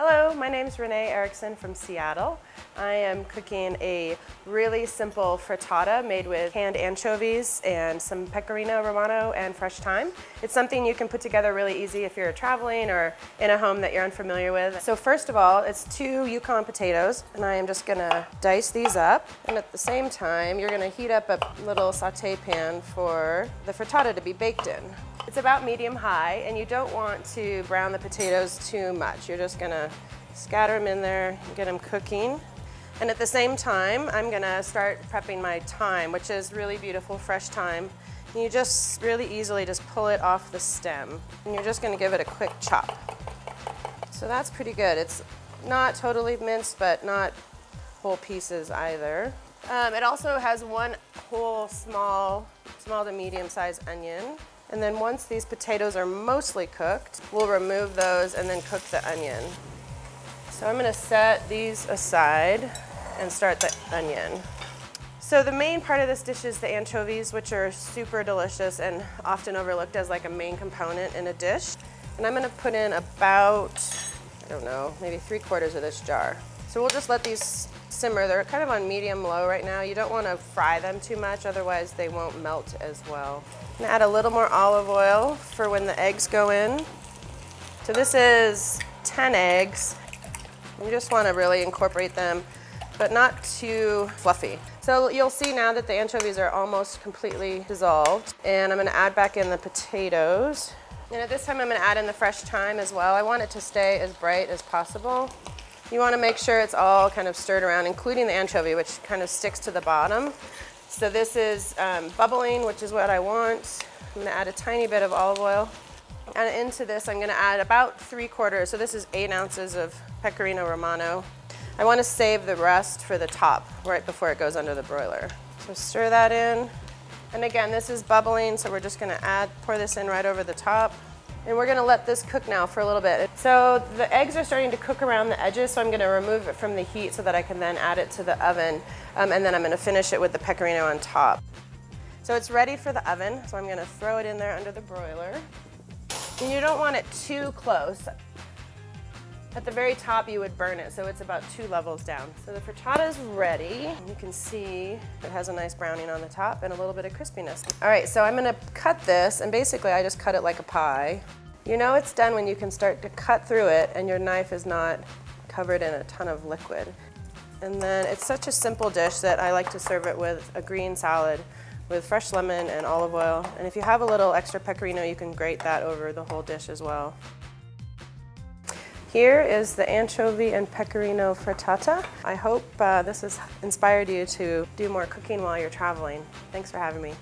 Hello, my name is Renee Erickson from Seattle. I am cooking a really simple frittata made with canned anchovies and some pecorino romano and fresh thyme. It's something you can put together really easy if you're traveling or in a home that you're unfamiliar with. So first of all, it's 2 Yukon potatoes, and I am just gonna dice these up. And at the same time, you're gonna heat up a little saute pan for the frittata to be baked in. It's about medium-high, and you don't want to brown the potatoes too much. You're just gonna scatter them in there and get them cooking. And at the same time, I'm gonna start prepping my thyme, which is really beautiful fresh thyme. And you just really easily just pull it off the stem. And you're just gonna give it a quick chop. So that's pretty good. It's not totally minced, but not whole pieces either. It also has 1 whole small to medium-sized onion. And then once these potatoes are mostly cooked, we'll remove those and then cook the onion. So I'm gonna set these aside and start the onion. So the main part of this dish is the anchovies, which are super delicious and often overlooked as like a main component in a dish. And I'm gonna put in about, I don't know, maybe 3/4 of this jar. So we'll just let these simmer. They're kind of on medium-low right now. You don't wanna fry them too much, otherwise they won't melt as well. I'm gonna add a little more olive oil for when the eggs go in. So this is 10 eggs. You just wanna really incorporate them, but not too fluffy. So you'll see now that the anchovies are almost completely dissolved, and I'm gonna add back in the potatoes. And at this time I'm gonna add in the fresh thyme as well. I want it to stay as bright as possible. You wanna make sure it's all kind of stirred around, including the anchovy, which kind of sticks to the bottom. So this is bubbling, which is what I want. I'm gonna add a tiny bit of olive oil. And into this, I'm gonna add about 3/4, so this is 8 ounces of pecorino romano. I wanna save the rest for the top, right before it goes under the broiler. So stir that in. And again, this is bubbling, so we're just gonna pour this in right over the top. And we're gonna let this cook now for a little bit. So the eggs are starting to cook around the edges, so I'm gonna remove it from the heat so that I can then add it to the oven. And then I'm gonna finish it with the pecorino on top. So it's ready for the oven, so I'm gonna throw it in there under the broiler. And you don't want it too close. At the very top, you would burn it, so it's about 2 levels down. So the frittata is ready. You can see it has a nice browning on the top and a little bit of crispiness. All right, so I'm gonna cut this, and basically I just cut it like a pie. You know it's done when you can start to cut through it and your knife is not covered in a ton of liquid. And then it's such a simple dish that I like to serve it with a green salad with fresh lemon and olive oil. And if you have a little extra pecorino, you can grate that over the whole dish as well. Here is the anchovy and pecorino frittata. I hope this has inspired you to do more cooking while you're traveling. Thanks for having me.